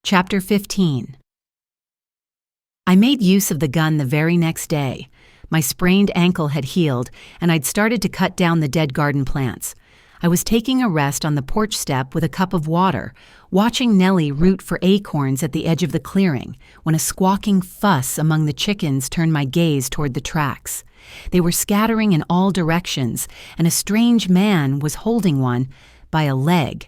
Chapter 15. I made use of the gun the very next day. My sprained ankle had healed, and I'd started to cut down the dead garden plants. I was taking a rest on the porch step with a cup of water, watching Nellie root for acorns at the edge of the clearing, when a squawking fuss among the chickens turned my gaze toward the tracks. They were scattering in all directions, and a strange man was holding one by a leg.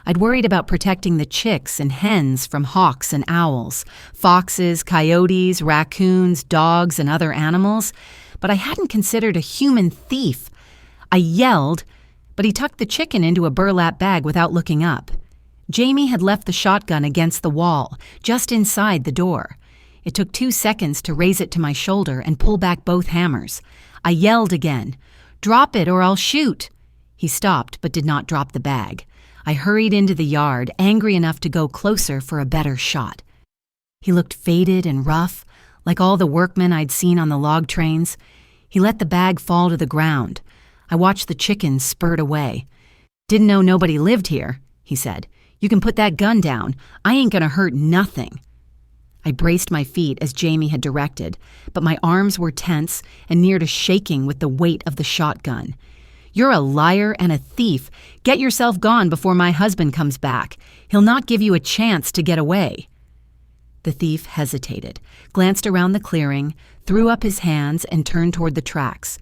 I'd worried about protecting the chicks and hens from hawks and owls, foxes, coyotes, raccoons, dogs, and other animals, but I hadn't considered a human thief. I yelled, but he tucked the chicken into a burlap bag without looking up. Jamie had left the shotgun against the wall, just inside the door. It took 2 seconds to raise it to my shoulder and pull back both hammers. I yelled again, "Drop it or I'll shoot!" He stopped but did not drop the bag. I hurried into the yard, angry enough to go closer for a better shot. He looked faded and rough, like all the workmen I'd seen on the log trains. He let the bag fall to the ground. I watched the chickens spurt away. "Didn't know nobody lived here," he said. "You can put that gun down. I ain't gonna hurt nothing." I braced my feet as Jamie had directed, but my arms were tense and near to shaking with the weight of the shotgun. "You're a liar and a thief. Get yourself gone before my husband comes back. He'll not give you a chance to get away." The thief hesitated, glanced around the clearing, threw up his hands, and turned toward the tracks.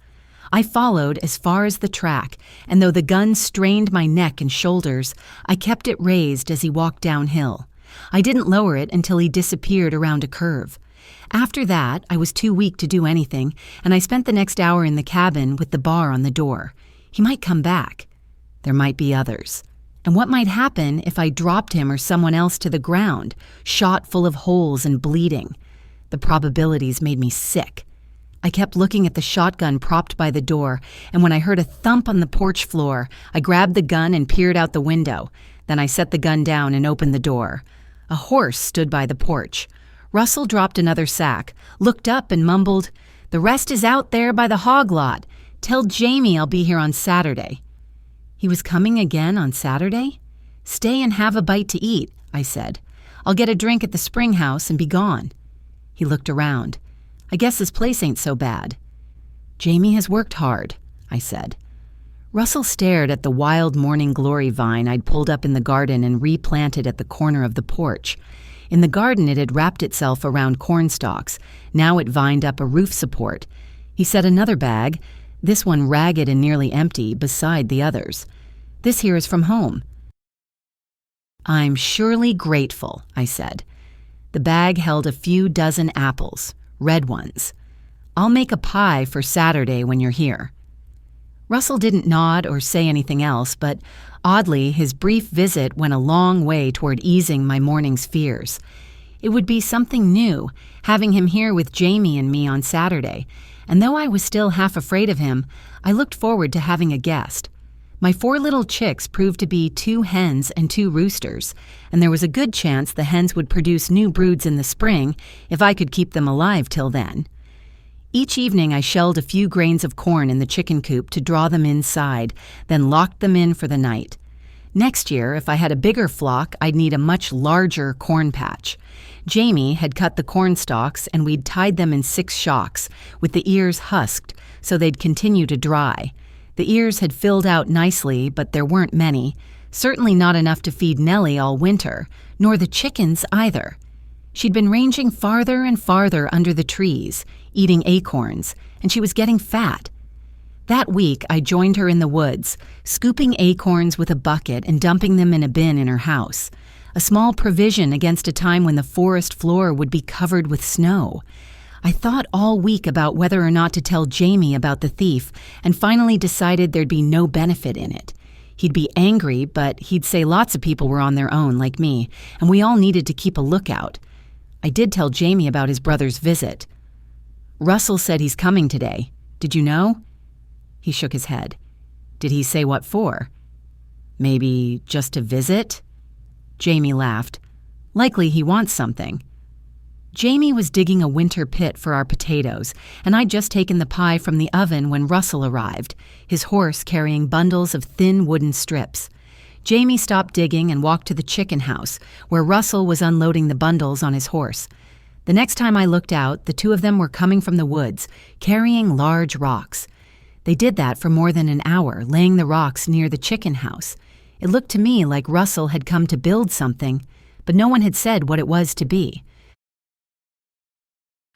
I followed as far as the track, and though the gun strained my neck and shoulders, I kept it raised as he walked downhill. I didn't lower it until he disappeared around a curve. After that, I was too weak to do anything, and I spent the next hour in the cabin with the bar on the door. He might come back. There might be others. And what might happen if I dropped him or someone else to the ground, shot full of holes and bleeding? The probabilities made me sick. I kept looking at the shotgun propped by the door, and when I heard a thump on the porch floor, I grabbed the gun and peered out the window. Then I set the gun down and opened the door. A horse stood by the porch. Russell dropped another sack, looked up and mumbled, "The rest is out there by the hog lot. Tell Jamie I'll be here on Saturday." He was coming again on Saturday? "Stay and have a bite to eat," I said. "I'll get a drink at the spring house and be gone." He looked around. "I guess this place ain't so bad." "Jamie has worked hard," I said. Russell stared at the wild morning glory vine I'd pulled up in the garden and replanted at the corner of the porch. In the garden it had wrapped itself around corn stalks. Now it vined up a roof support. He set another bag, this one ragged and nearly empty, beside the others. "This here is from home." "I'm surely grateful," I said. The bag held a few dozen apples, red ones. "I'll make a pie for Saturday when you're here." Russell didn't nod or say anything else, but oddly, his brief visit went a long way toward easing my morning's fears. It would be something new, having him here with Jamie and me on Saturday, and though I was still half afraid of him, I looked forward to having a guest. My 4 little chicks proved to be 2 hens and 2 roosters, and there was a good chance the hens would produce new broods in the spring if I could keep them alive till then. Each evening I shelled a few grains of corn in the chicken coop to draw them inside, then locked them in for the night. Next year, if I had a bigger flock, I'd need a much larger corn patch. Jamie had cut the corn stalks and we'd tied them in 6 shocks, with the ears husked, so they'd continue to dry. The ears had filled out nicely, but there weren't many, certainly not enough to feed Nellie all winter, nor the chickens either. She'd been ranging farther and farther under the trees, eating acorns, and she was getting fat. That week, I joined her in the woods, scooping acorns with a bucket and dumping them in a bin in her house, a small provision against a time when the forest floor would be covered with snow. I thought all week about whether or not to tell Jamie about the thief, and finally decided there'd be no benefit in it. He'd be angry, but he'd say lots of people were on their own, like me, and we all needed to keep a lookout. I did tell Jamie about his brother's visit. "Russell said he's coming today. Did you know?" He shook his head. "Did he say what for?" "Maybe just to visit?" Jamie laughed. "Likely he wants something." Jamie was digging a winter pit for our potatoes, and I'd just taken the pie from the oven when Russell arrived, his horse carrying bundles of thin wooden strips. Jamie stopped digging and walked to the chicken house, where Russell was unloading the bundles on his horse. The next time I looked out, the two of them were coming from the woods, carrying large rocks. They did that for more than an hour, laying the rocks near the chicken house. It looked to me like Russell had come to build something, but no one had said what it was to be.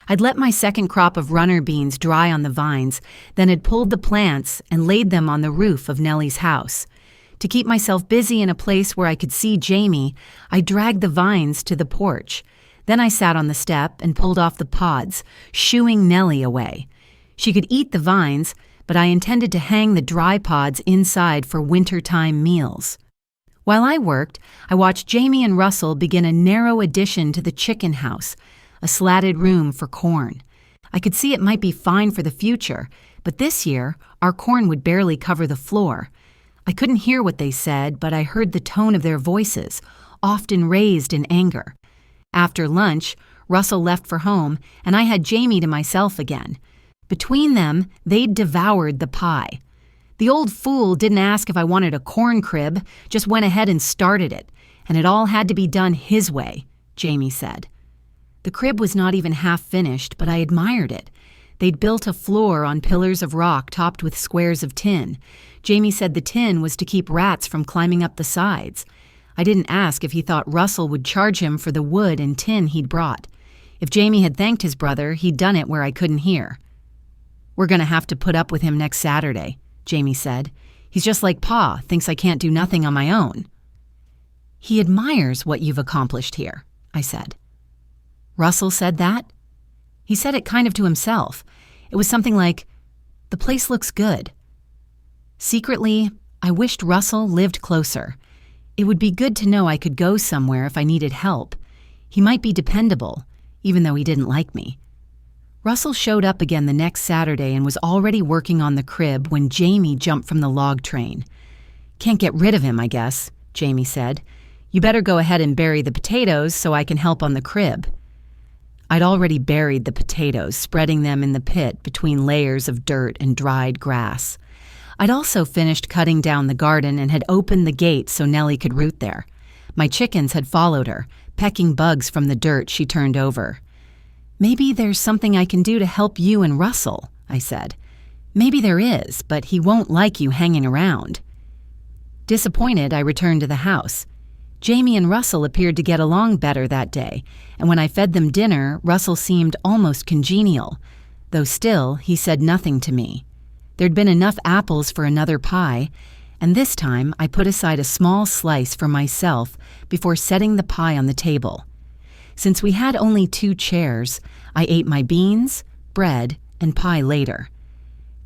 I'd let my second crop of runner beans dry on the vines, then had pulled the plants and laid them on the roof of Nellie's house. To keep myself busy in a place where I could see Jamie, I dragged the vines to the porch. Then I sat on the step and pulled off the pods, shooing Nellie away. She could eat the vines, but I intended to hang the dry pods inside for wintertime meals. While I worked, I watched Jamie and Russell begin a narrow addition to the chicken house, a slatted room for corn. I could see it might be fine for the future, but this year, our corn would barely cover the floor. I couldn't hear what they said, but I heard the tone of their voices, often raised in anger. After lunch, Russell left for home, and I had Jamie to myself again. Between them, they'd devoured the pie. The old fool didn't ask if I wanted a corn crib, just went ahead and started it, and it all had to be done his way, Jamie said. The crib was not even half finished, but I admired it. They'd built a floor on pillars of rock topped with squares of tin. Jamie said the tin was to keep rats from climbing up the sides. I didn't ask if he thought Russell would charge him for the wood and tin he'd brought. If Jamie had thanked his brother, he'd done it where I couldn't hear. "We're going to have to put up with him next Saturday," Jamie said. "He's just like Pa, thinks I can't do nothing on my own." "He admires what you've accomplished here," I said. "Russell said that?" He said it kind of to himself. It was something like, "The place looks good." Secretly, I wished Russell lived closer. It would be good to know I could go somewhere if I needed help. He might be dependable, even though he didn't like me. Russell showed up again the next Saturday and was already working on the crib when Jamie jumped from the log train. "Can't get rid of him, I guess," Jamie said. "You better go ahead and bury the potatoes so I can help on the crib." I'd already buried the potatoes, spreading them in the pit between layers of dirt and dried grass. I'd also finished cutting down the garden and had opened the gate so Nellie could root there. My chickens had followed her, pecking bugs from the dirt she turned over. "Maybe there's something I can do to help you and Russell," I said. "Maybe there is, but he won't like you hanging around." Disappointed, I returned to the house. Jamie and Russell appeared to get along better that day, and when I fed them dinner, Russell seemed almost congenial, though still he said nothing to me. There'd been enough apples for another pie, and this time I put aside a small slice for myself before setting the pie on the table. Since we had only 2 chairs, I ate my beans, bread, and pie later.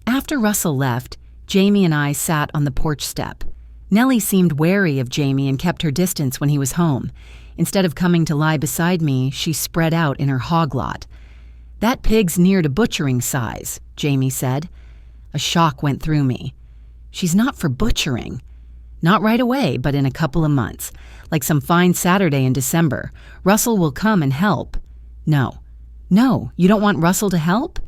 After Russell left, Jamie and I sat on the porch step. Nellie seemed wary of Jamie and kept her distance when he was home. Instead of coming to lie beside me, she spread out in her hog lot. "That pig's near to butchering size," Jamie said. A shock went through me. "She's not for butchering." "Not right away, but in a couple of months. Like some fine Saturday in December. Russell will come and help." "No. No, you don't want Russell to help?"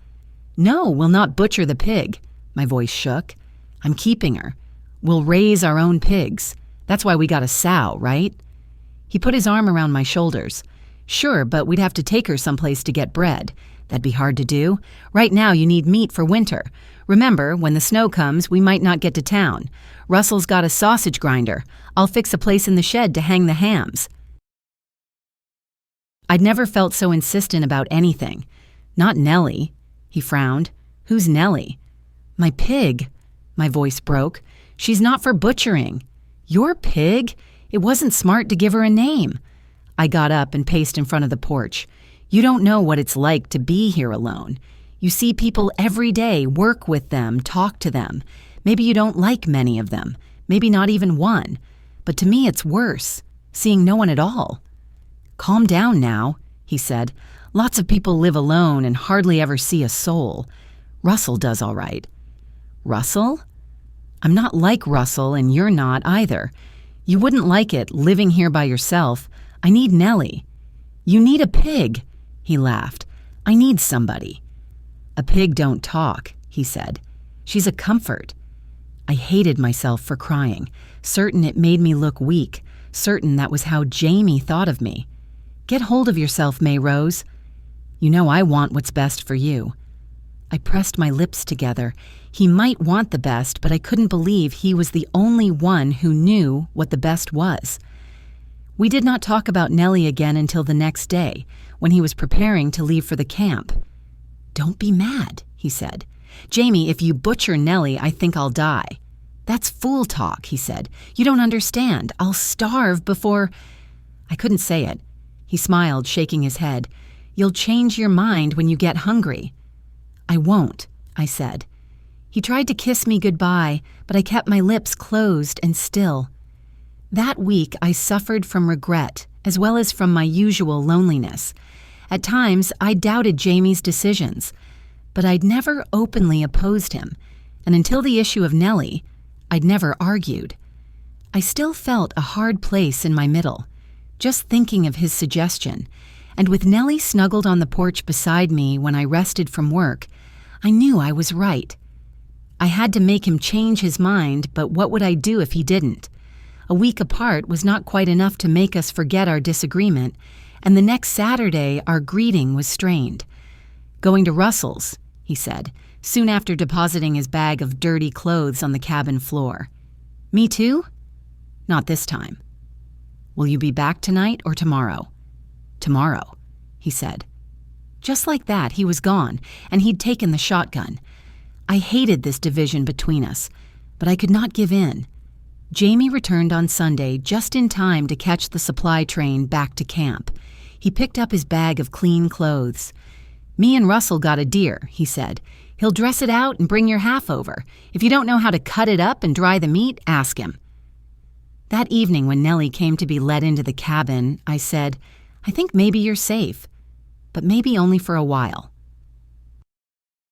"No, we'll not butcher the pig." My voice shook. "I'm keeping her. We'll raise our own pigs. That's why we got a sow, right?" He put his arm around my shoulders. "Sure, but we'd have to take her someplace to get bread. That'd be hard to do. Right now you need meat for winter. Remember, when the snow comes, we might not get to town. Russell's got a sausage grinder. I'll fix a place in the shed to hang the hams." I'd never felt so insistent about anything. "Not Nellie." He frowned. "Who's Nellie?" "My pig." My voice broke. "She's not for butchering." "Your pig? It wasn't smart to give her a name." I got up and paced in front of the porch. "You don't know what it's like to be here alone. You see people every day, work with them, talk to them. Maybe you don't like many of them, maybe not even one. But to me it's worse, seeing no one at all." "Calm down now," he said. "Lots of people live alone and hardly ever see a soul. Russell does all right." "Russell?" "I'm not like Russell, and you're not either. You wouldn't like it, living here by yourself. I need Nellie." "You need a pig," he laughed. "I need somebody." "A pig don't talk," he said. "She's a comfort." I hated myself for crying. certain it made me look weak, certain that was how Jamie thought of me. Get hold of yourself, May Rose. You know I want what's best for you. I pressed my lips together. He might want the best, but I couldn't believe he was the only one who knew what the best was. We did not talk about Nellie again until the next day, when he was preparing to leave for the camp. Don't be mad, he said. Jamie, if you butcher Nellie, I think I'll die. That's fool talk, he said. You don't understand. I'll starve before... I couldn't say it. He smiled, shaking his head. You'll change your mind when you get hungry. I won't, I said. He tried to kiss me goodbye, but I kept my lips closed and still. That week I suffered from regret, as well as from my usual loneliness. At times, I doubted Jamie's decisions, but I'd never openly opposed him, and until the issue of Nellie, I'd never argued. I still felt a hard place in my middle, just thinking of his suggestion, and with Nellie snuggled on the porch beside me when I rested from work, I knew I was right. I had to make him change his mind, but what would I do if he didn't? A week apart was not quite enough to make us forget our disagreement, and the next Saturday our greeting was strained. Going to Russell's, he said, soon after depositing his bag of dirty clothes on the cabin floor. Me too? Not this time. Will you be back tonight or tomorrow? Tomorrow, he said. Just like that, he was gone, and he'd taken the shotgun. I hated this division between us, but I could not give in. Jamie returned on Sunday just in time to catch the supply train back to camp. He picked up his bag of clean clothes. Me and Russell got a deer, he said. He'll dress it out and bring your half over. If you don't know how to cut it up and dry the meat, ask him. That evening when Nellie came to be let into the cabin, I said, I think maybe you're safe, but maybe only for a while.